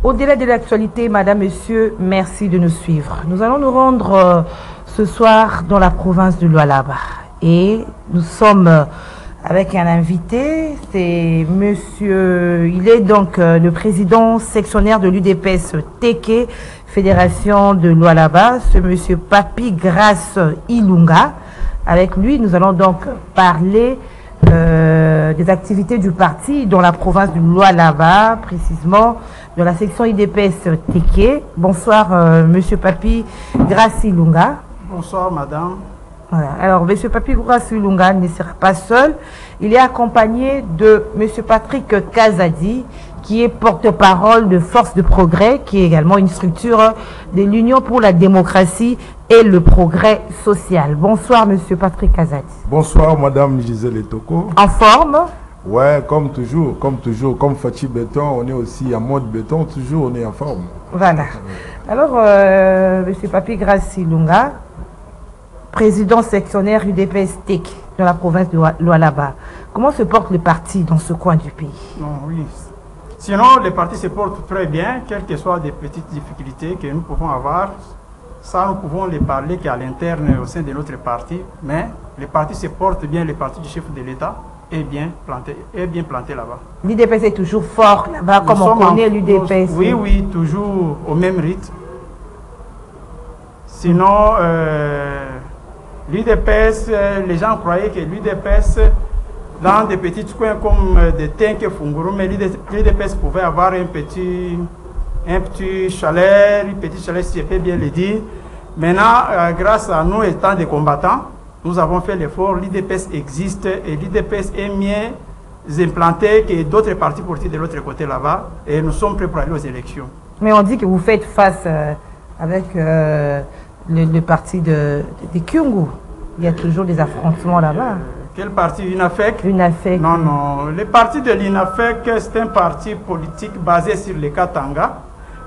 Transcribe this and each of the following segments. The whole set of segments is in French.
Au-delà de l'actualité, Madame, Monsieur, merci de nous suivre. Nous allons nous rendre ce soir dans la province de Lualaba. Et nous sommes avec un invité, c'est Monsieur, il est donc le président sectionnaire de l'UDPS Teke, Fédération de Lualaba, ce Monsieur Papi Grace Ilunga. Avec lui, nous allons donc parler des activités du parti dans la province de Lualaba, précisément dans la section IDPS Teke. Bonsoir, Monsieur Papi Grace Ilunga. Bonsoir, Madame. Voilà. Alors, Monsieur Papi Grace Ilunga ne sera pas seul. Il est accompagné de Monsieur Patrick Kazadi, qui est porte-parole de Force de Progrès, qui est également une structure de l'Union pour la démocratie et le progrès social. Bonsoir, Monsieur Patrick Kazadi. Bonsoir, Madame Gisèle Etoko. En forme? Ouais, comme toujours, comme Fachi Béton, on est aussi en mode béton, toujours on est en forme. Voilà. Alors, Monsieur Papi Grace Ilunga, président sectionnaire UDPS Teke dans la province de Lualaba. Comment se porte le parti dans ce coin du pays? Non, oui. Sinon, le parti se porte très bien, quelles que soient les petites difficultés que nous pouvons avoir. Ça, nous pouvons les parler qu'à l'interne au sein de notre parti. Mais le parti se porte bien, le parti du chef de l'État est bien planté là-bas. L'UDPS est toujours fort là-bas, comme on connaît l'UDPS. Oui, oui, toujours au même rythme. Sinon, l'UDPS, les gens croyaient que l'UDPS, dans des petits coins comme des Tenke Funguru, mais l'UDPS pouvait avoir un petit chaleur, si je peux bien le dire. Maintenant, grâce à nous étant des combattants, nous avons fait l'effort, l'UDPS existe et l'UDPS est mieux implanté que d'autres partis politiques de l'autre côté là-bas et nous sommes prêts pour aller aux élections. Mais on dit que vous faites face avec le parti de Kyungu. Il y a toujours des affrontements là-bas. Quel parti? l'INAFEC? l'INAFEC. Non, non. Le parti de l'INAFEC, c'est un parti politique basé sur les Katanga.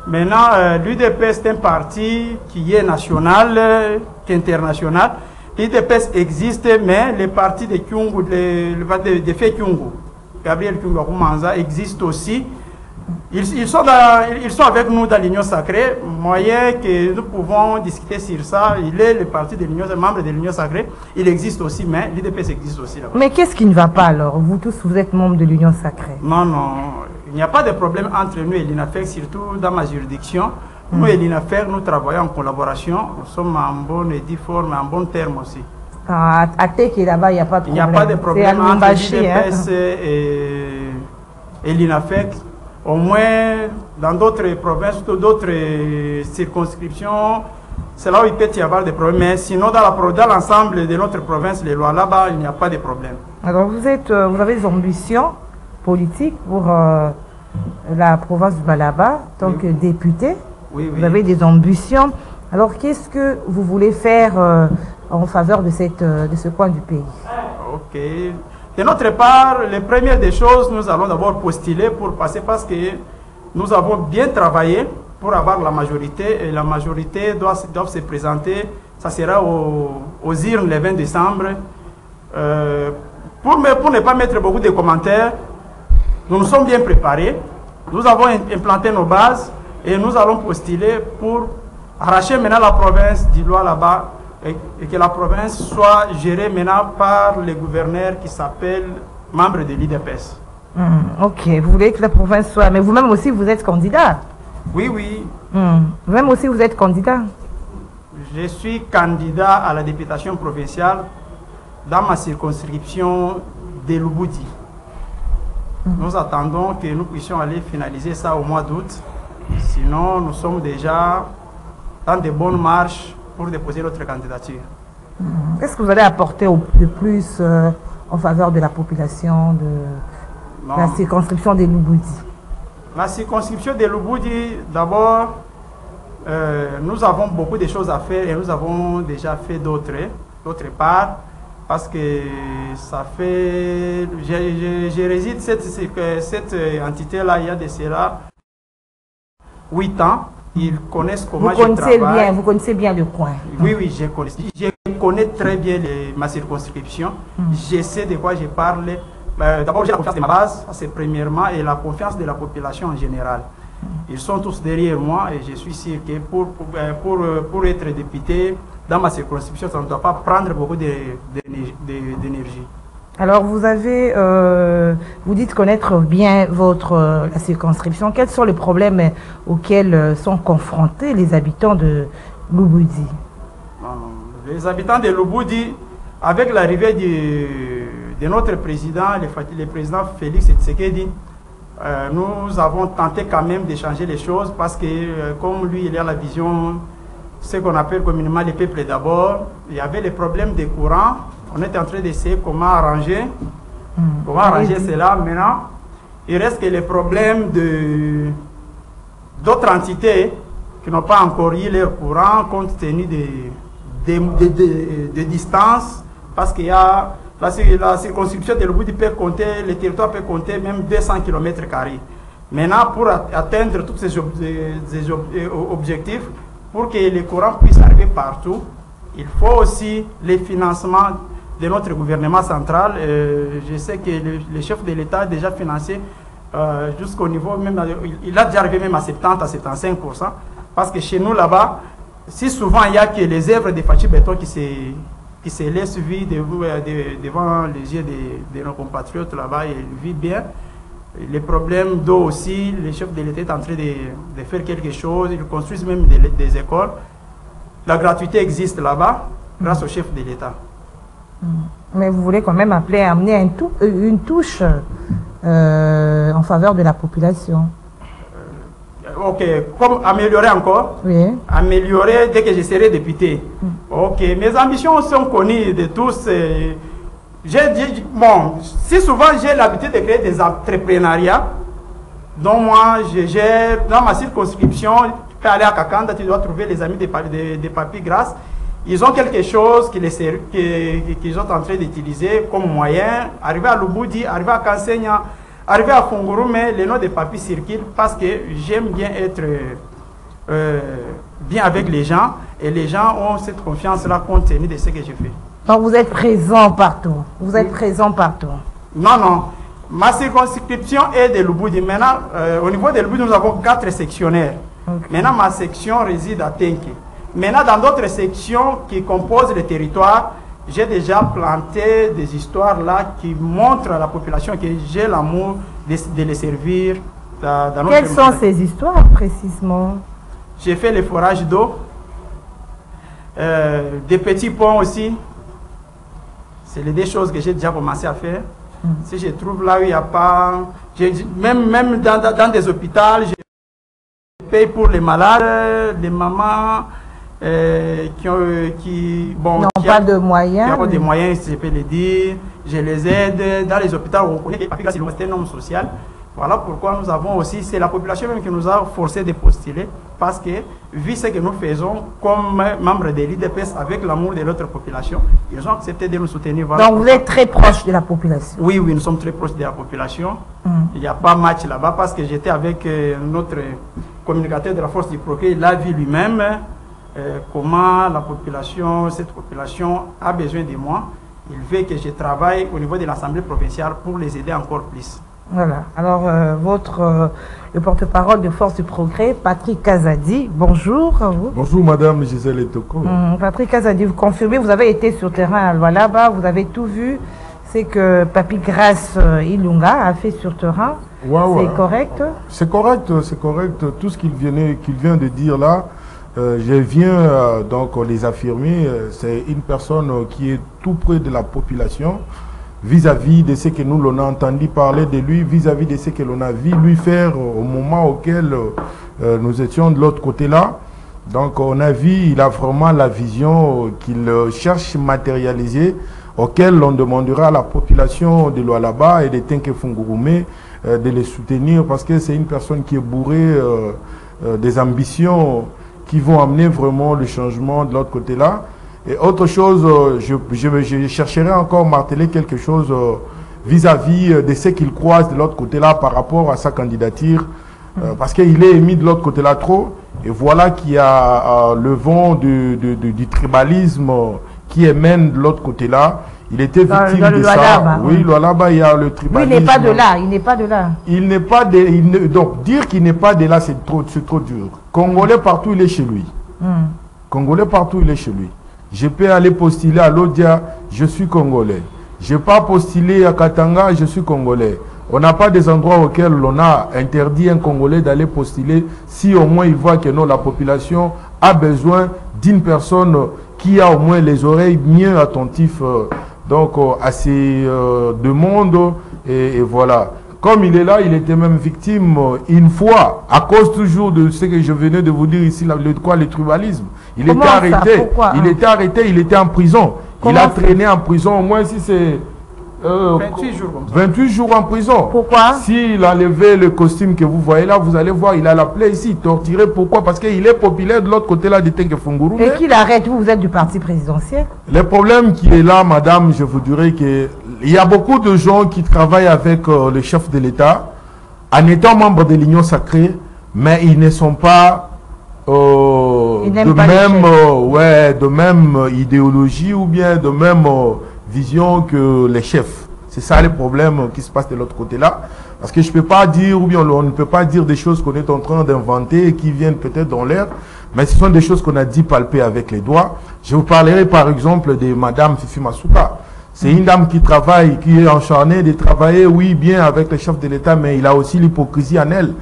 Maintenant, l'UDPS, c'est un parti qui est national, qui est international. L'UDPS existe, mais le parti de Kyungu, de Fé Kyungu, Gabriel Kyungu Akumanza, existe aussi. Ils sont avec nous dans l'Union sacrée, moyen que nous pouvons discuter sur ça. Il est le parti de l'Union, membre de l'Union sacrée. Il existe aussi, mais l'UDPS existe aussi là-bas. Mais qu'est-ce qui ne va pas alors? Vous tous, vous êtes membres de l'Union sacrée. Non, non. Il n'y a pas de problème entre nous et l'INAFEC, surtout dans ma juridiction. Nous et l'INAFEC, nous travaillons en collaboration. Nous sommes en bonne et due forme, en bon terme aussi. À Teke, là-bas, il n'y a pas de problème. Il n'y a pas de problème entre l'UDPS et l'INAFEC. Au moins, dans d'autres provinces, d'autres circonscriptions, c'est là où il peut y avoir des problèmes. Mais sinon, dans l'ensemble de notre province, les lois là-bas, il n'y a pas de problème. Alors, vous avez des ambitions politiques pour la province de Lualaba, en tant que député. Oui, oui. Vous avez des ambitions. Alors, qu'est-ce que vous voulez faire en faveur de ce coin du pays? Ok. De notre part, les premières des choses, nous allons d'abord postuler pour passer parce que nous avons bien travaillé pour avoir la majorité et la majorité doit se présenter. Ça sera aux urnes le 20 décembre. Pour ne pas mettre beaucoup de commentaires, nous nous sommes bien préparés. Nous avons implanté nos bases et nous allons postuler pour arracher maintenant la province du Lualaba et que la province soit gérée maintenant par le gouverneur qui s'appelle membre de l'IDPS. Ok, vous voulez que la province soit... Mais vous-même aussi, vous êtes candidat? Oui, oui. Vous-même aussi, vous êtes candidat? Je suis candidat à la députation provinciale dans ma circonscription de Lubudi. Nous attendons que nous puissions aller finaliser ça au mois d'août. Sinon, nous sommes déjà dans de bonnes marches pour déposer notre candidature. Qu'est-ce que vous allez apporter de plus en faveur de la population de la circonscription de Lubudi? La circonscription de Lubudi, d'abord, nous avons beaucoup de choses à faire et nous avons déjà fait d'autre part, parce que ça fait... Je réside cette entité-là il y a de cela 8 ans. Ils connaissent comment je travaille. Vous connaissez bien le coin. Oui, oui, je connais très bien ma circonscription. Je sais de quoi je parle. D'abord, j'ai la confiance de ma base, c'est premièrement, et la confiance de la population en général. Ils sont tous derrière moi et je suis sûr que pour être député, dans ma circonscription, ça ne doit pas prendre beaucoup d'énergie. Alors, vous dites connaître bien la circonscription. Quels sont les problèmes auxquels sont confrontés les habitants de Lubudi? Les habitants de Lubudi, avec l'arrivée de notre président, le président Félix Tshisekedi, nous avons tenté quand même de changer les choses parce que, comme lui, il a la vision, ce qu'on appelle communément les peuples d'abord, il y avait les problèmes de courant. On est en train d'essayer comment arranger cela. Maintenant, il reste que les problèmes d'autres entités qui n'ont pas encore eu leur courant compte tenu de distance, parce qu'il y a la circonscription de Lubudi peut compter, le territoire peut compter même 200 km². Maintenant, pour atteindre tous ces objectifs, pour que les courants puissent arriver partout, il faut aussi les financements de notre gouvernement central. Je sais que le chef de l'État a déjà financé jusqu'au niveau, même, il a déjà arrivé même à 70 à 75%, parce que chez nous là-bas, si souvent il n'y a que les œuvres de Fachi Béton qui se laissent vivre devant les yeux de nos compatriotes là-bas, et ils vivent bien. Les problèmes d'eau aussi, le chef de l'État est en train de faire quelque chose, ils construisent même des écoles. La gratuité existe là-bas grâce au chef de l'État. Mais vous voulez quand même amener une touche en faveur de la population. Ok, comme améliorer encore? Oui. Améliorer dès que je serai député. Ok, mes ambitions sont connues de tous. J'ai dit, bon, si souvent j'ai l'habitude de créer des entrepreneuriats, donc moi, dans ma circonscription, tu peux aller à Kakanda, tu dois trouver les amis des Papy Grâce. Ils ont quelque chose qu'ils sont en train d'utiliser comme moyen. Arriver à Lubudi, arriver à Kansenya, arriver à Fungurume, les noms des Papy circulent parce que j'aime bien être bien avec les gens et les gens ont cette confiance-là compte tenu de ce que je fais. Donc vous êtes présent partout. Vous êtes présent partout. Non, non. Ma circonscription est de Lubudi. Maintenant, au niveau de Lubudi, nous avons 4 sectionnaires. Okay. Maintenant, ma section réside à Tenke. Maintenant, dans d'autres sections qui composent le territoire, j'ai déjà planté des histoires là qui montrent à la population que j'ai l'amour de les servir dans notre Quelles sont ces histoires précisément? J'ai fait les forages d'eau, des petits ponts aussi. C'est les 2 choses que j'ai déjà commencé à faire. Si je trouve là où il n'y a pas... Même dans des hôpitaux, je paye pour les malades, les mamans qui n'ont pas de moyens. Qui ont des moyens, si je peux le dire. Je les aide dans les hôpitaux où on connaît que c'est un homme social. Voilà pourquoi nous avons aussi, c'est la population même qui nous a forcé de postuler, parce que, vu ce que nous faisons comme membres de l'IDPS avec l'amour de notre population, ils ont accepté de nous soutenir. Voilà. Donc vous êtes très proche de la population? Oui, oui, nous sommes très proches de la population. Il n'y a pas match là-bas, parce que j'étais avec notre communicateur de la force du progrès, il a vu lui-même comment cette population a besoin de moi. Il veut que je travaille au niveau de l'Assemblée provinciale pour les aider encore plus. Voilà. Alors, le porte-parole de Force du Progrès, Patrick Kazadi, bonjour à vous. Bonjour Madame Gisèle Etoko. Patrick Kazadi, vous confirmez, vous avez été sur terrain à Lualaba, vous avez tout vu, c'est que Papy Grâce Ilunga a fait sur terrain. C'est correct? C'est correct, c'est correct. Tout ce qu'il vient de dire là, je viens donc les affirmer. C'est une personne qui est tout près de la population, vis-à-vis de ce que nous l'on a entendu parler de lui, vis-à-vis de ce que l'on a vu lui faire au moment auquel nous étions de l'autre côté là. Donc on a vu, il a vraiment la vision qu'il cherche matérialisée, auquel on demandera à la population de Lualaba et de Tenke Fungurume de les soutenir, parce que c'est une personne qui est bourrée des ambitions qui vont amener vraiment le changement de l'autre côté là. Et autre chose, je chercherai encore à marteler quelque chose vis-à-vis de ce qu'il croise de l'autre côté-là par rapport à sa candidature, parce qu'il est émis de l'autre côté-là trop, et voilà qu'il y a le vent du tribalisme qui émène de l'autre côté-là. Il était victime dans le de ça. Lualaba, Oui, Lualaba, il y a le tribalisme. Lui, il n'est pas de là. Il n'est pas de là. Il n'est pas de... donc, dire qu'il n'est pas de là, c'est trop dur. Congolais partout, il est chez lui. Congolais partout, il est chez lui. Je peux aller postuler à l'Odia, je suis Congolais. Je n'ai pas postulé à Katanga, je suis Congolais. On n'a pas des endroits auxquels on a interdit un Congolais d'aller postuler si au moins il voit que non, la population a besoin d'une personne qui a au moins les oreilles mieux attentives à ces demandes. Et voilà. Comme il est là, il était même victime une fois, à cause toujours de ce que je venais de vous dire ici, le tribalisme. Il était arrêté. Il était arrêté, il était en prison. Il a traîné en prison, au moins si c'est 28 jours. 28 jours en prison. Pourquoi? S'il a levé le costume que vous voyez là, vous allez voir, il a la plaie ici, torturé. Pourquoi? Parce qu'il est populaire de l'autre côté là de Tengue-Funguru. Et qu'il arrête, vous êtes du parti présidentiel. Le problème qui est là, madame, je vous dirais qu'il y a beaucoup de gens qui travaillent avec le chef de l'État en étant membres de l'Union sacrée, mais ils ne sont pas de même idéologie ou bien de même vision que les chefs. C'est ça le problème qui se passe de l'autre côté là. Parce que je ne peux pas dire, ou bien on ne peut pas dire des choses qu'on est en train d'inventer et qui viennent peut-être dans l'air, mais ce sont des choses qu'on a dit palper avec les doigts. Je vous parlerai par exemple de Madame Fifi Masuka. C'est une dame qui travaille, qui est enchaînée de travailler, oui, bien avec le chef de l'État, mais il a aussi l'hypocrisie en elle.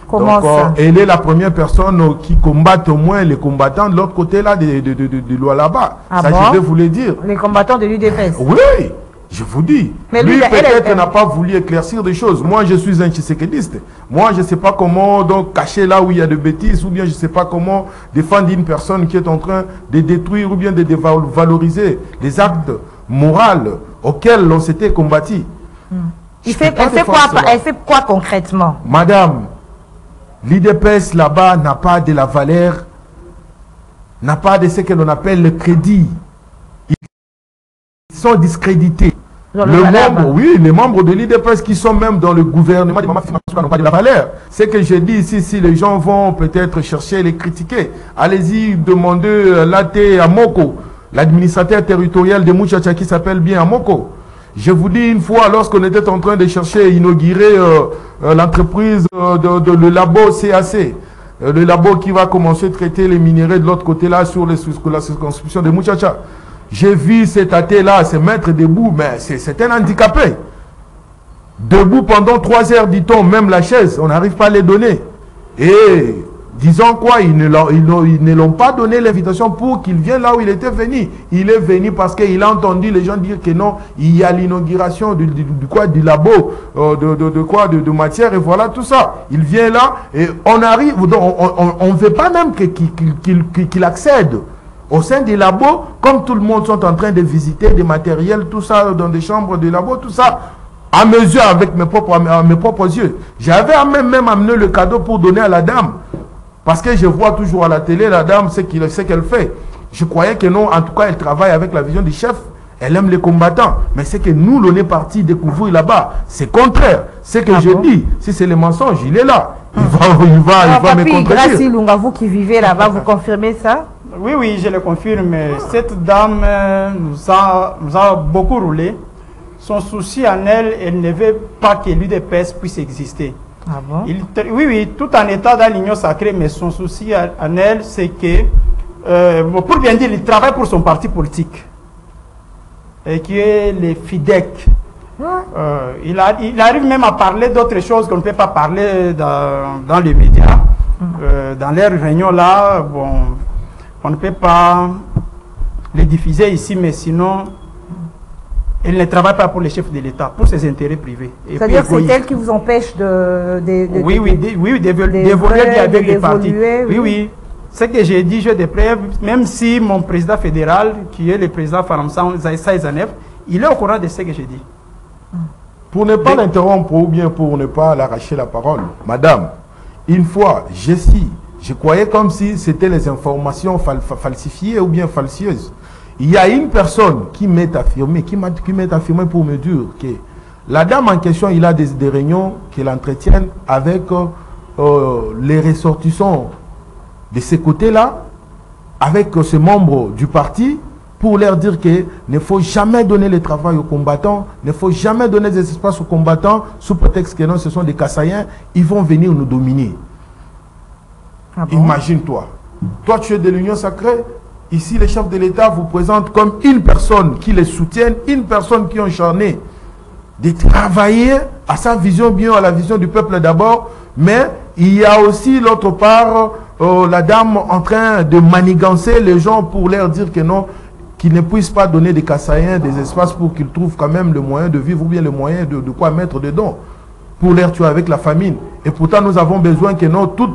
Comment ça? Elle est la première personne qui combatte au moins les combattants de l'autre côté là, de Lualaba. Ah ça, bon? je vais vous le dire. Les combattants de l'UDPS. Oui, je vous dis. Mais lui, peut-être elle n'a pas voulu éclaircir des choses. Moi, je suis un Tshisekediste. Moi, je ne sais pas comment donc cacher là où il y a de bêtises, ou bien je ne sais pas comment défendre une personne qui est en train de détruire ou bien de dévaloriser les actes moraux auxquels l'on s'était combattu. Elle fait quoi concrètement? Madame, l'IDPS là-bas n'a pas de la valeur, n'a pas de ce que l'on appelle le crédit. Ils sont discrédités. Les membres de l'IDPS qui sont même dans le gouvernement de Maman n'ont pas de la valeur. Ce que je dis ici, si les gens vont peut-être chercher à les critiquer, allez-y demander l'athée à Moko, l'administrateur territorial de Mouchacha qui s'appelle bien Amoko. Je vous dis une fois, lorsqu'on était en train de chercher à inaugurer l'entreprise de le labo CAC, le labo qui va commencer à traiter les minéraux de l'autre côté là sur la circonscription de Mouchacha. J'ai vu cet athée-là se mettre debout, mais c'est un handicapé. Debout pendant 3 heures, dit-on, même la chaise, on n'arrive pas à les donner. Et disons quoi, ils ne l'ont pas donné l'invitation pour qu'il vienne là où il était venu. Il est venu parce qu'il a entendu les gens dire que non, il y a l'inauguration du labo, de matière, et voilà tout ça. Il vient là, et on arrive, on ne veut pas même qu'il accède au sein des labos, comme tout le monde sont en train de visiter des matériels, tout ça, dans des chambres de labo, tout ça, à mesure avec mes propres yeux. J'avais même amené le cadeau pour donner à la dame. Parce que je vois toujours à la télé, la dame, ce qu'elle fait. Je croyais que non, en tout cas, elle travaille avec la vision du chef. Elle aime les combattants. Mais c'est que nous, l'on est parti découvrir là-bas. C'est contraire. Ce que je dis, si c'est le mensonge, il est là. Il va me contredire. Gracie Lunga, vous qui vivez là-bas, vous confirmez ça? Oui, je le confirme. Cette dame nous a beaucoup roulé. Son souci en elle, elle ne veut pas que l'UDPS puisse exister. Ah bon? Oui, tout en étant dans l'union sacrée, mais son souci en elle, c'est que, pour bien dire, il travaille pour son parti politique, et qui est les FIDEC. Il arrive même à parler d'autres choses qu'on ne peut pas parler dans les médias. Dans les réunions là, bon, on ne peut pas les diffuser ici, mais sinon, elle ne travaille pas pour les chefs de l'État, pour ses intérêts privés. C'est-à-dire que c'est elle qui vous empêche d'évoluer avec les partis. Oui. Ce que j'ai dit, j'ai des preuves, même si mon président fédéral, qui est le président Faramsan Zaïzanev, il est au courant de ce que j'ai dit. Pour ne pas l'interrompre ou bien pour ne pas l'arracher la parole, madame, une fois, je croyais comme si c'était les informations falsifiées ou bien falsieuses. Il y a une personne qui m'est affirmée, pour me dire que la dame en question, il a des réunions qu'elle entretient avec les ressortissants de ces côtés-là, avec ces membres du parti, pour leur dire qu'il ne faut jamais donner le travail aux combattants, il ne faut jamais donner des espaces aux combattants sous prétexte que non, ce sont des Kassaïens, ils vont venir nous dominer. Ah bon? Imagine-toi, toi tu es de l'Union sacrée, ici les chefs de l'État vous présentent comme une personne qui les soutienne, une personne qui est enchaînée de travailler à sa vision, bien à la vision du peuple d'abord, mais il y a aussi l'autre part la dame en train de manigancer les gens pour leur dire que non, qu'ils ne puissent pas donner des Kassaïens des espaces pour qu'ils trouvent quand même le moyen de vivre ou bien le moyen de quoi mettre dedans pour les tuer avec la famine. Et pourtant nous avons besoin que non, toute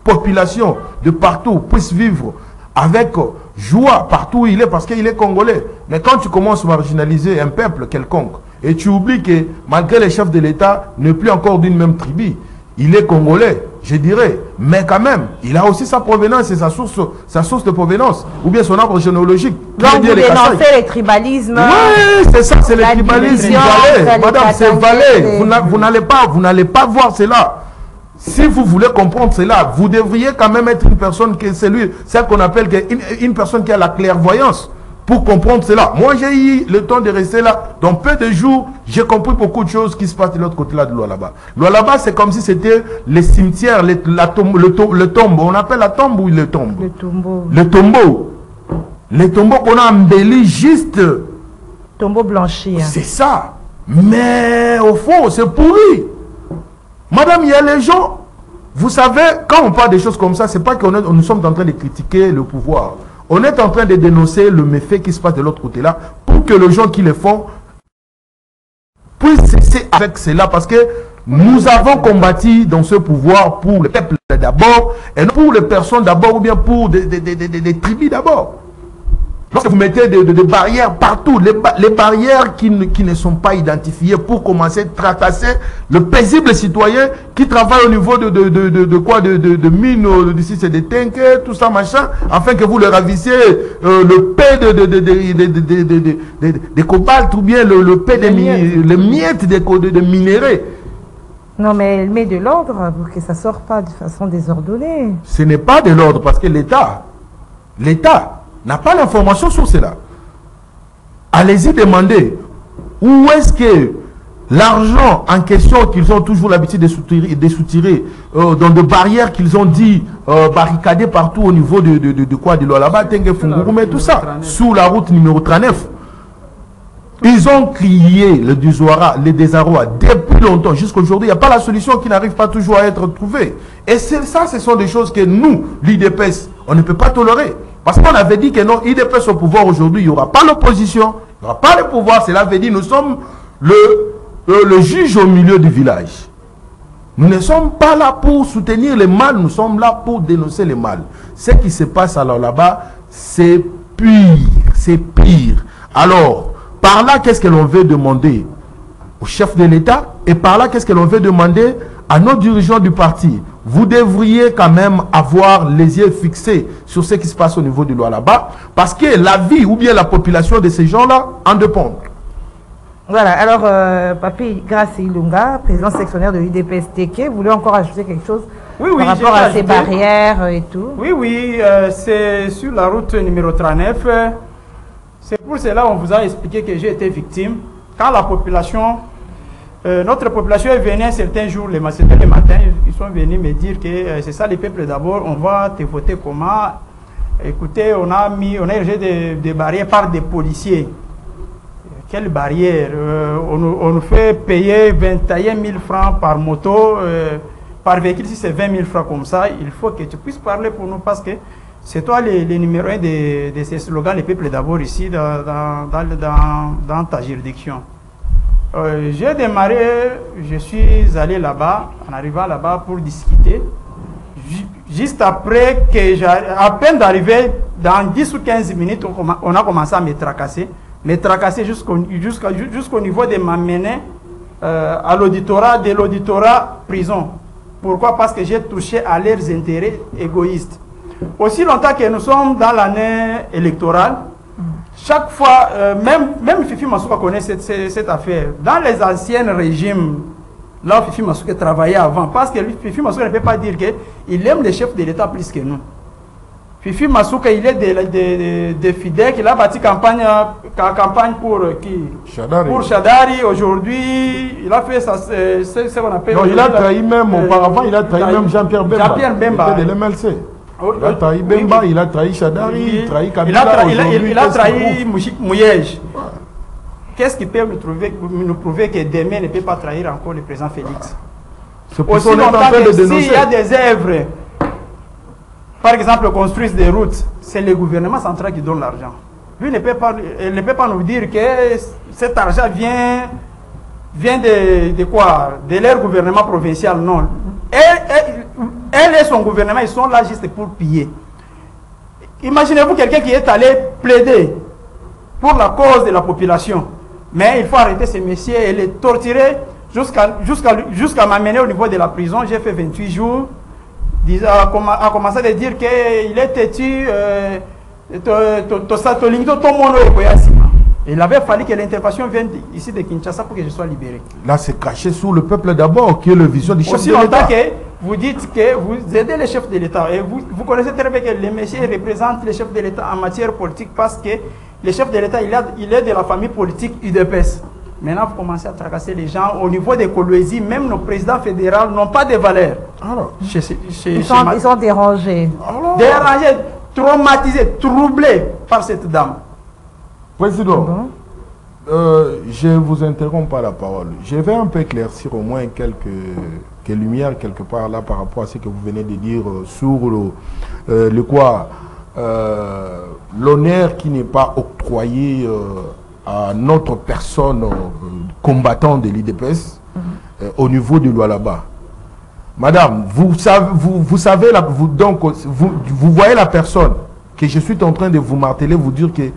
population de partout puisse vivre avec joie partout où il est parce qu'il est congolais. Mais quand tu commences à marginaliser un peuple quelconque et tu oublies que malgré les chefs de l'État n'est plus encore d'une même tribu, il est congolais, je dirais, mais quand même, il a aussi sa provenance et sa source de provenance, ou bien son arbre généalogique. Donc vous dénoncez les tribalismes. Oui, c'est ça, c'est le tribalisme valais. Madame, c'est valais. Vous n'allez pas voir cela. Si vous voulez comprendre cela, vous devriez quand même être une personne qui est celle qu'on appelle une personne qui a la clairvoyance pour comprendre cela. Moi, j'ai eu le temps de rester là. Dans peu de jours, j'ai compris beaucoup de choses qui se passent de l'autre côté là de Lualaba. Lualaba, c'est comme si c'était les cimetières, le tombeau. On appelle la tombe ou le tombe? Le tombeau. Le tombeau. Les tombeaux qu'on a embellis juste. Tombeau blanchi. Hein. C'est ça. Mais au fond, c'est pourri. Madame, il y a les gens, vous savez, quand on parle des choses comme ça, c'est pas que nous sommes en train de critiquer le pouvoir. On est en train de dénoncer le méfait qui se passe de l'autre côté là, pour que les gens qui le font puissent cesser avec cela, parce que nous avons combattu dans ce pouvoir pour le peuple d'abord, et non pour les personnes d'abord, ou bien pour des tribus d'abord. Lorsque vous mettez des barrières partout, les barrières qui ne sont pas identifiées pour commencer à tracasser le paisible citoyen qui travaille au niveau de mines, d'ici c'est des tanks, tout ça machin, afin que vous le ravissiez le paix des cobalt ou bien le paix des miettes de minéraux. Non, mais elle met de l'ordre pour que ça ne sorte pas de façon désordonnée. Ce n'est pas de l'ordre parce que l'État n'a pas l'information sur cela. Allez-y demander où est-ce que l'argent en question qu'ils ont toujours l'habitude de soutirer dans des barrières qu'ils ont dit barricadées partout au niveau de Lualaba, Tengue Fungurume, tout ça, sous la route numéro 39. Ils ont crié le désarroi depuis longtemps. Jusqu'à aujourd'hui, il n'y a pas la solution qui n'arrive pas toujours à être trouvée. Et ça, ce sont des choses que nous, l'IDPS, on ne peut pas tolérer. Parce qu'on avait dit que non, IDPS au pouvoir aujourd'hui, il n'y aura pas l'opposition, il n'y aura pas le pouvoir. Cela veut dire que nous sommes le juge au milieu du village. Nous ne sommes pas là pour soutenir le mal, nous sommes là pour dénoncer le mal. Ce qui se passe alors là-bas, c'est pire, c'est pire. Alors, par là, qu'est-ce que l'on veut demander au chef de l'État? Et par là, qu'est-ce que l'on veut demander à nos dirigeants du parti? Vous devriez quand même avoir les yeux fixés sur ce qui se passe au niveau du Lualaba, parce que la vie ou bien la population de ces gens-là en dépend. Voilà, alors Papi Gracie Ilunga, président sectionnaire de l'UDPS-TK, voulait encore ajouter quelque chose par rapport à ces barrières et tout? Oui, c'est sur la route numéro 39. C'est pour cela qu'on vous a expliqué que j'ai été victime. Quand la population... notre population est venue un certain jour, le matin, ils sont venus me dire que c'est ça les peuples d'abord, on va te voter comment? Écoutez, on a érigé des barrières par des policiers. Quelles barrières? On nous fait payer 21 000 francs par moto, par véhicule, si c'est 20 000 francs comme ça, il faut que tu puisses parler pour nous parce que c'est toi le numéro 1 de ces slogans, les peuples d'abord ici dans ta juridiction. J'ai démarré, je suis allé là-bas, en arrivant là-bas pour discuter. Juste après que à peine d'arriver, dans 10 ou 15 minutes, on a commencé à me tracasser jusqu'au niveau de m'amener à l'auditorat, de l'auditorat prison. Pourquoi? Parce que j'ai touché à leurs intérêts égoïstes. Aussi longtemps que nous sommes dans l'année électorale, chaque fois, même Fifi Masuka connaît cette affaire. Dans les anciens régimes, là où Fifi Masuka travaillait avant, parce que Fifi Masuka ne peut pas dire qu'il aime les chefs de l'État plus que nous. Fifi Masuka, il est de Fidek, il a bâti campagne pour qui? Chadari. Pour Chadari. Aujourd'hui, il a fait ça, c'est ce qu'on appelle... Non, il a trahi même, auparavant, il a trahi même Jean-Pierre Bemba. Jean-Pierre Bemba. Il était de l'MLC. Il a trahi Bemba, il a trahi Chadari, il a trahi Kabila. Il a trahi Mouyej. Qu'est-ce qui peut nous prouver que demain ne peut pas trahir encore le président Félix? C'est pour Aussi longtemps que s'il y a des œuvres, par exemple, construisent des routes, c'est le gouvernement central qui donne l'argent. Lui ne peut pas nous dire que cet argent vient de quoi? De leur gouvernement provincial, non. Elle et son gouvernement, ils sont là juste pour piller. Imaginez-vous quelqu'un qui est allé plaider pour la cause de la population. Mais il faut arrêter ces messieurs et les torturer jusqu'à m'amener au niveau de la prison. J'ai fait 28 jours. A commencé à dire qu'il est têtu. Il avait fallu que l'intervention vienne ici de Kinshasa pour que je sois libéré. Là, c'est caché sous le peuple d'abord, qui est le vision du chef de l'État. Aussi longtemps que vous dites que vous aidez les chefs de l'État. Et vous connaissez très bien que les messieurs représentent les chefs de l'État en matière politique parce que le chef de l'État, il est de la famille politique UDPS. Maintenant, vous commencez à tracasser les gens. Au niveau des Kolwezi, même nos présidents fédéraux n'ont pas de valeur. Alors, ils sont dérangés. Dérangés, traumatisés, troublés par cette dame. Président, je vous interromps pas la parole. Je vais un peu éclaircir au moins quelques lumières quelque part là par rapport à ce que vous venez de dire sur l'honneur qui n'est pas octroyé à notre personne combattant de l'IDPS au niveau de Lualaba. Madame, vous savez vous voyez la personne que je suis en train de vous marteler, vous dire que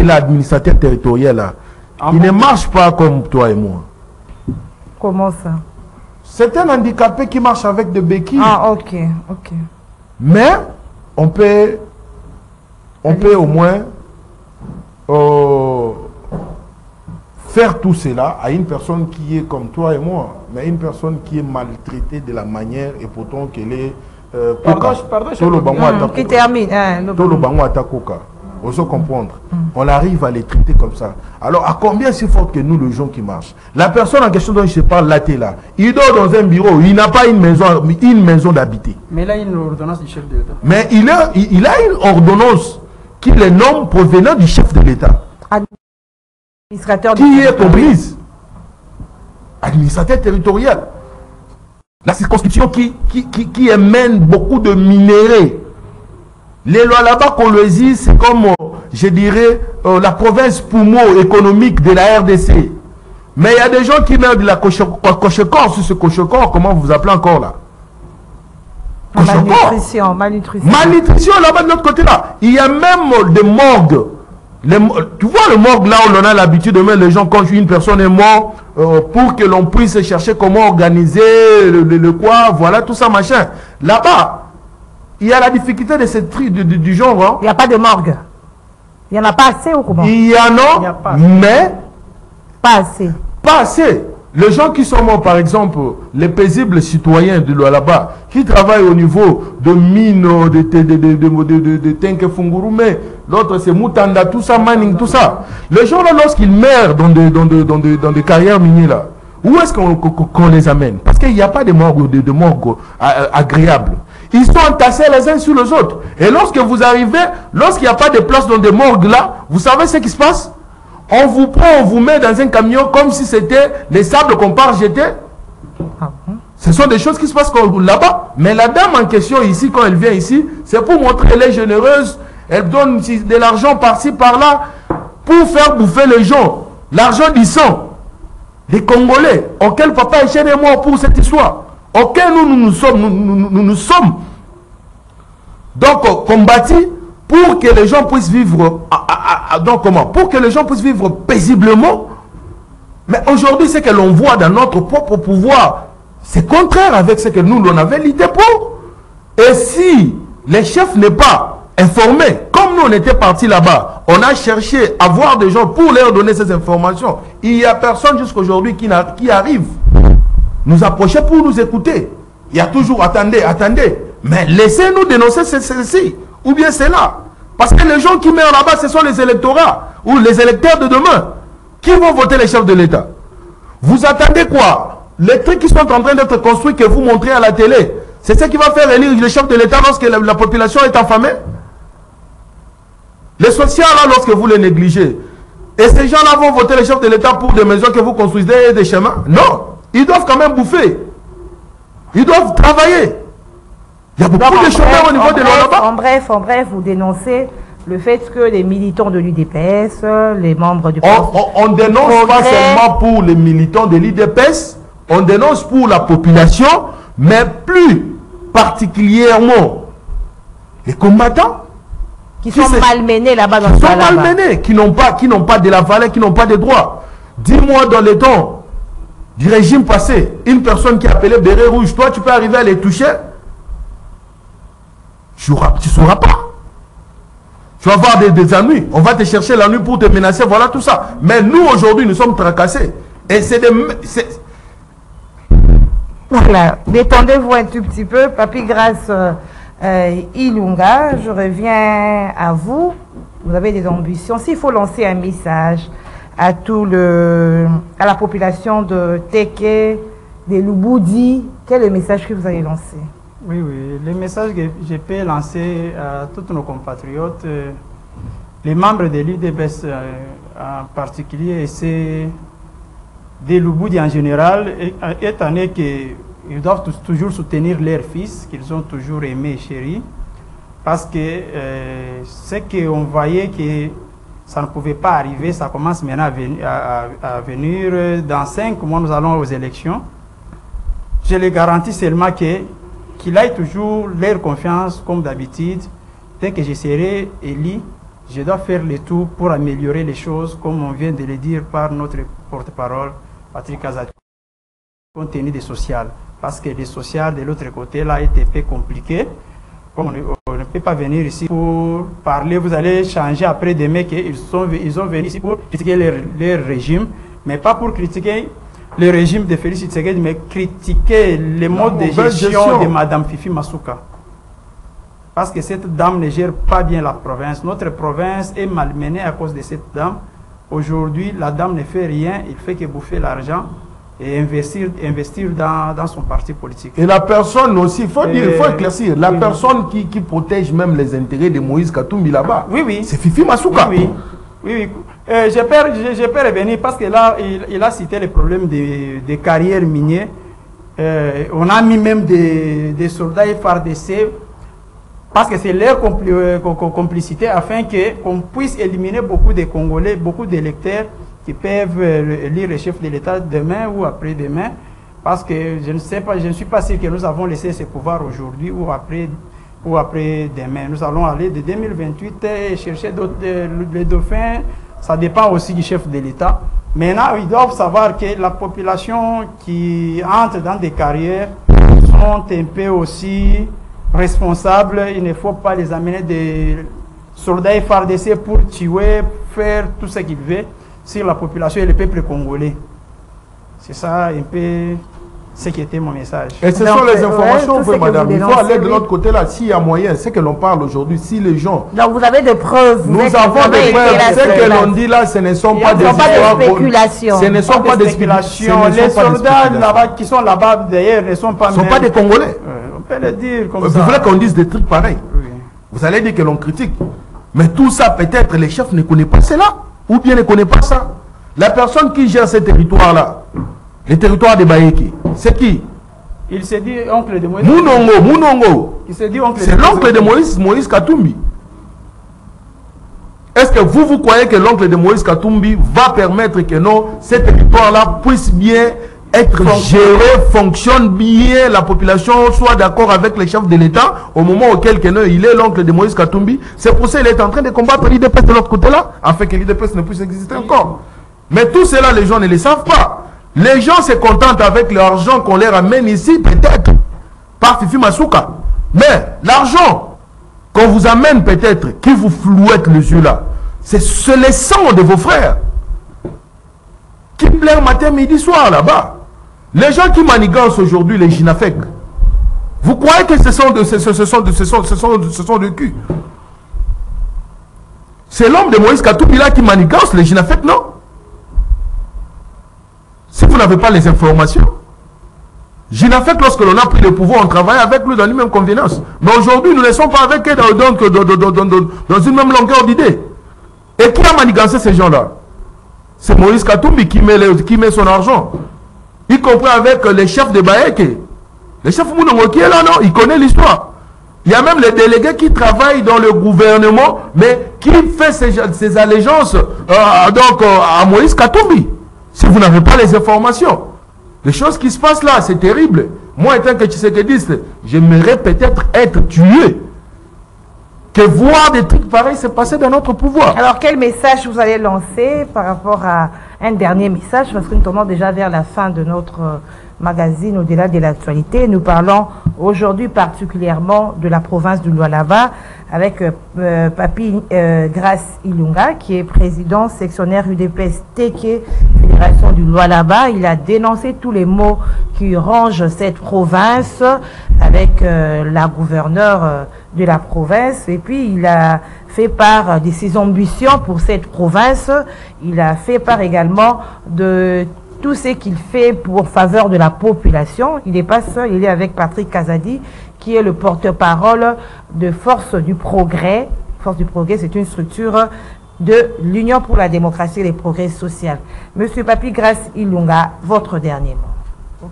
l'administrateur territorial là, il ne marche pas comme toi et moi. Comment ça? C'est un handicapé qui marche avec des béquilles. Ah, ok. Mais on peut au moins faire tout cela à une personne qui est comme toi et moi, mais une personne qui est maltraitée de la manière et pourtant qu'elle est qui termine. On se comprendre. On arrive à les traiter comme ça. Alors, à combien c'est fort que nous, les gens qui marchent? La personne en question dont je parle, là, il dort dans un bureau, il n'a pas une maison d'habiter. Mais là, il y a une ordonnance du chef de l'État. Mais il a une ordonnance qui le nomme provenant du chef de l'État. Administrateur qui est comprise. Administrateur territorial. La circonscription qui émène beaucoup de minéraux. Les lois là-bas qu'on le dit, c'est comme, je dirais, la province poumon économique de la RDC. Mais il y a des gens qui meurent de la coche-corps sur ce coche-corps, comment vous appelez encore là? Malnutrition. Malnutrition là-bas de l'autre côté là. Il y a même des morgues. Tu vois le morgue là où l'on a l'habitude de mettre les gens quand une personne est morte pour que l'on puisse chercher comment organiser le quoi, voilà tout ça machin. Là-bas, il y a la difficulté de ce truc du genre. Hein. Il n'y a pas de morgue. Il n'y en a pas assez ou comment? Il y en a, mais pas assez. Pas assez. Les gens qui sont morts, par exemple, les paisibles citoyens de là-bas, qui travaillent au niveau de mines, de Tenke-Fungurume, l'autre c'est Mutanda, tout ça, Manning, tout ça. Les gens là, lorsqu'ils meurent dans des carrières minières là, où est-ce qu'on les amène? Parce qu'il n'y a pas de morgue agréables. Ils sont entassés les uns sur les autres. Et lorsque vous arrivez, lorsqu'il n'y a pas de place dans des morgues là, vous savez ce qui se passe? On vous prend, on vous met dans un camion comme si c'était les sables qu'on part jeter. Ce sont des choses qui se passent là-bas. Mais la dame en question ici, quand elle vient ici, c'est pour montrer qu'elle est généreuse. Elle donne de l'argent par-ci, par-là, pour faire bouffer les gens. L'argent du sang des Congolais, auquel papa Etienne est mort pour cette histoire. Auquel nous sommes donc combattus pour que les gens puissent vivre donc comment? Pour que les gens puissent vivre paisiblement. Mais aujourd'hui, ce que l'on voit dans notre propre pouvoir, c'est contraire avec ce que nous, l'on avait l'idée pour. Et si les chefs n'est pas informés, comme nous, on était partis là-bas, on a cherché à voir des gens pour leur donner ces informations. Il n'y a personne jusqu'aujourd'hui qui arrive nous approcher pour nous écouter. Il y a toujours, attendez, mais laissez-nous dénoncer ceci. Ou bien c'est là. Parce que les gens qui meurent là-bas, ce sont les électorats ou les électeurs de demain qui vont voter les chefs de l'État. Vous attendez quoi? Les trucs qui sont en train d'être construits que vous montrez à la télé, c'est ce qui va faire élire le chef de l'État lorsque la population est affamée? Les social, là, lorsque vous les négligez, et ces gens-là vont voter les chefs de l'État pour des maisons que vous construisez et des chemins? Non, ils doivent quand même bouffer. Ils doivent travailler. Il y a beaucoup de chômeurs au niveau de l'Europe. En bref, vous dénoncez le fait que les militants de l'UDPS, les membres du on dénonce pas seulement pour les militants de l'UDPS, on dénonce pour la population, mais plus particulièrement les combattants qui sont malmenés là-bas dans le pays. Qui sont malmenés, qui n'ont pas de la valeur, qui n'ont pas de droits. Dis-moi, dans le temps du régime passé, une personne qui appelait béret rouge, toi tu peux arriver à les toucher? Tu ne sauras pas. Tu vas avoir des ennuis. On va te chercher la nuit pour te menacer. Voilà tout ça. Mais nous, aujourd'hui, nous sommes tracassés. Et c'est des... Voilà. Détendez-vous un tout petit peu. Papi Grâce Ilunga, je reviens à vous. Vous avez des ambitions. S'il faut lancer un message à à la population de Teke, de Lubudi, quel est le message que vous allez lancer? Oui, le message que je peux lancer à tous nos compatriotes, les membres de l'UDPS en particulier, c'est des Lubudi en général, étant donné qu'ils doivent toujours soutenir leurs fils, qu'ils ont toujours aimés et chéris, parce que ce qu'on voyait que ça ne pouvait pas arriver, ça commence maintenant à venir. Dans 5 mois, nous allons aux élections. Je les garantis seulement qu'il ait toujours leur confiance comme d'habitude. Dès que je serai élu, je dois faire le tout pour améliorer les choses, comme on vient de le dire par notre porte-parole, Patrick Azati, compte tenu des sociales. Parce que les sociales de l'autre côté là est un peu compliqué. Comme on ne peut pas venir ici pour parler, vous allez changer après demain qu'ils ont venu ici pour critiquer leur régime, mais pas pour critiquer le régime de Félix Tshisekedi, mais critiquer les modes de gestion de Mme Fifi Masuka. Parce que cette dame ne gère pas bien la province. Notre province est malmenée à cause de cette dame. Aujourd'hui, la dame ne fait rien, il fait que bouffer l'argent et investir dans son parti politique. Et la personne aussi, il faut éclaircir, la personne qui protège même les intérêts de Moïse Katumbi là-bas, c'est Fifi Masuka. Oui. Je peux revenir parce que là, il a cité les problèmes des carrières minières. On a mis même des soldats FARDC parce que c'est leur complicité afin qu'on puisse éliminer beaucoup de Congolais, beaucoup d'électeurs qui peuvent élire le chef de l'État demain ou après-demain. Parce que je ne suis pas sûr que nous avons laissé ce pouvoir aujourd'hui ou après-demain. Nous allons aller de 2028 et chercher les dauphins. Ça dépend aussi du chef de l'État. Maintenant, ils doivent savoir que la population qui entre dans des carrières sont un peu aussi responsables. Il ne faut pas les amener des soldats FARDC pour tuer, faire tout ce qu'ils veulent sur la population et le peuple congolais. C'est ça un peu ce qui était mon message. Et ce sont les informations, madame. Il faut aller de l'autre côté là, s'il y a moyen. C'est que l'on parle aujourd'hui, si les gens... Donc vous avez des preuves. Nous avons des preuves. Ce que l'on dit là, ce ne sont pas des spéculations. Ce ne sont pas des spéculations. Les soldats là-bas qui sont là-bas d'ailleurs ne sont pas... Ne sont pas des Congolais. On peut le dire comme ça. Vous voulez qu'on dise des trucs pareils? Vous allez dire que l'on critique. Mais tout ça, peut-être, les chefs ne connaissent pas cela. Ou bien ne connaissent pas ça. La personne qui gère ce territoire-là, le territoire de Bayeki, c'est qui? Il s'est dit oncle de Moïse. Mounongo. C'est l'oncle de Moïse Katumbi. Est-ce que vous croyez que l'oncle de Moïse Katumbi va permettre que ce territoire-là puisse bien être géré, fonctionne bien, la population soit d'accord avec les chefs de l'État au moment auquel il est l'oncle de Moïse Katumbi? C'est pour ça qu'il est en train de combattre l'IDPS de l'autre côté-là, afin que l'IDPS ne puisse exister encore. Mais tout cela, les gens ne le savent pas. Les gens se contentent avec l'argent qu'on leur amène ici, peut-être, par Fifi Masuka. Mais l'argent qu'on vous amène peut-être, qui vous flouette les yeux là, c'est le sang de vos frères qui pleurent matin, midi, soir là-bas. Les gens qui manigancent aujourd'hui les Jinafek, vous croyez que ce sont de cul? C'est l'homme de Moïse Katumbi là qui manigance les Jinafek, non? Si vous n'avez pas les informations, Jinafek, lorsque l'on a pris le pouvoir, on travaille avec lui dans une même convenance. Mais aujourd'hui, nous ne sommes pas avec eux dans une même longueur d'idée. Et qui a manigancé ces gens-là? C'est Moïse Katumbi qui met son argent. Y compris avec les chefs de Baeke. Le chef Mounongo qui est là, non? Il connaît l'histoire. Il y a même les délégués qui travaillent dans le gouvernement, mais qui fait ses allégeances à Moïse Katumbi. Si vous n'avez pas les informations, les choses qui se passent là, c'est terrible. Moi, étant que Tshisekedi, j'aimerais peut-être être tué que voir des trucs pareils se passer dans notre pouvoir. Alors, quel message vous allez lancer par rapport à un dernier message? Parce que nous tournons déjà vers la fin de notre magazine au-delà de l'actualité. Nous parlons aujourd'hui particulièrement de la province du Lualaba avec Papi Grace Ilunga, qui est président sectionnaire UDPS Teke, Fédération du Lualaba. Il a dénoncé tous les maux qui rongent cette province avec la gouverneure de la province, et puis il a fait part de ses ambitions pour cette province. Il a fait part également de tout ce qu'il fait pour faveur de la population. Il n'est pas seul, il est avec Patrick Kazadi, qui est le porte-parole de Force du Progrès. Force du Progrès, c'est une structure de l'Union pour la démocratie et les progrès sociaux. Monsieur Papi Grace Ilunga, votre dernier mot.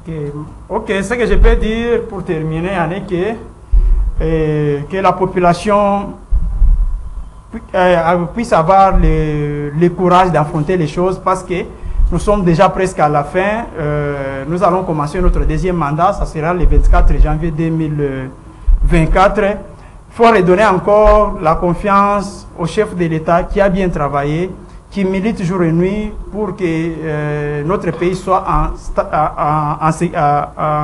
Ok, ce que je peux dire pour terminer, que la population puisse avoir le courage d'affronter les choses, parce que nous sommes déjà presque à la fin. Nous allons commencer notre deuxième mandat, ça sera le 24 janvier 2024. Il faut redonner encore la confiance au chef de l'État qui a bien travaillé, qui milite jour et nuit pour que notre pays soit en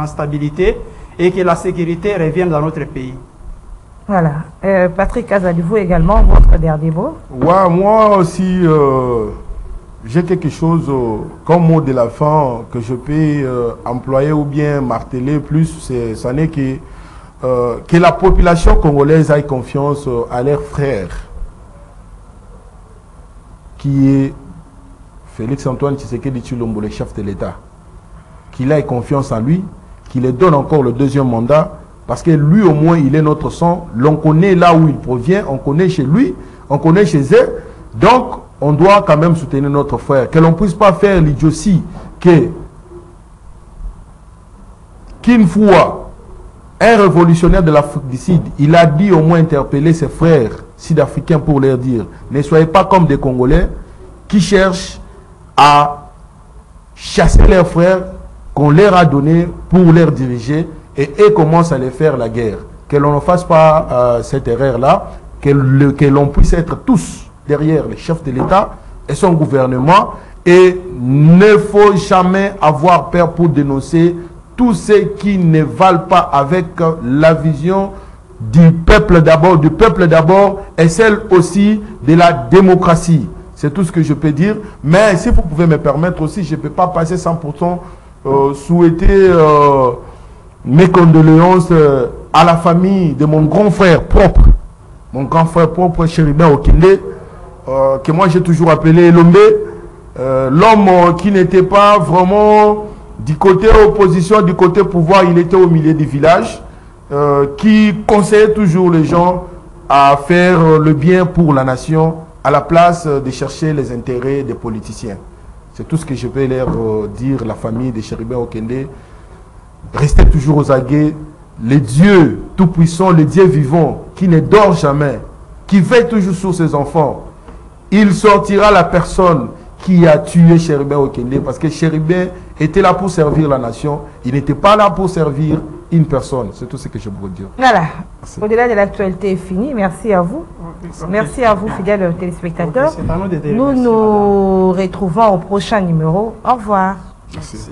stabilité et que la sécurité revienne dans notre pays. Voilà. Patrick Kazadi, vous également, votre dernier mot? Ouais, moi aussi, j'ai quelque chose comme mot de la fin que je peux employer ou bien marteler plus, ça n'est que la population congolaise ait confiance à leurs frères, qui est Félix-Antoine Tshisekedi Tshilombo, le chef de l'État, qu'il ait confiance en lui, qu'il lui donne encore le deuxième mandat, parce que lui au moins il est notre sang, l'on connaît là où il provient, on connaît chez lui, on connaît chez eux, donc on doit quand même soutenir notre frère, que l'on ne puisse pas faire l'idiotie qu'une fois un révolutionnaire de l'Afrique du Sud, il a dit au moins interpeller ses frères sud-africains pour leur dire, ne soyez pas comme des Congolais qui cherchent à chasser leurs frères qu'on leur a donnés pour leur diriger, et eux commencent à les faire la guerre. Que l'on ne fasse pas cette erreur-là, que l'on puisse être tous derrière le chef de l'État et son gouvernement, et ne faut jamais avoir peur pour dénoncer tous ceux qui ne valent pas avec la vision du peuple d'abord et celle aussi de la démocratie. C'est tout ce que je peux dire. Mais si vous pouvez me permettre aussi, je ne peux pas passer 100% souhaiter mes condoléances à la famille de mon grand frère propre, Chéribin Okende, que moi j'ai toujours appelé Lombe, l'homme qui n'était pas vraiment du côté opposition, du côté pouvoir, il était au milieu du village, qui conseillait toujours les gens à faire le bien pour la nation à la place de chercher les intérêts des politiciens. C'est tout ce que je peux leur dire, la famille de Chéribin Okende. Restez toujours aux aguets. Le Dieu tout-puissant, le Dieu vivant, qui ne dort jamais, qui veille toujours sur ses enfants, il sortira la personne qui a tué Chéribin Okende, parce que Chéribin était là pour servir la nation, il n'était pas là pour servir une personne. C'est tout ce que je peux dire. Voilà. Au-delà de l'actualité est finie. Merci à vous. Merci à vous, fidèles téléspectateurs. Nous nous retrouvons au prochain numéro. Au revoir. Merci.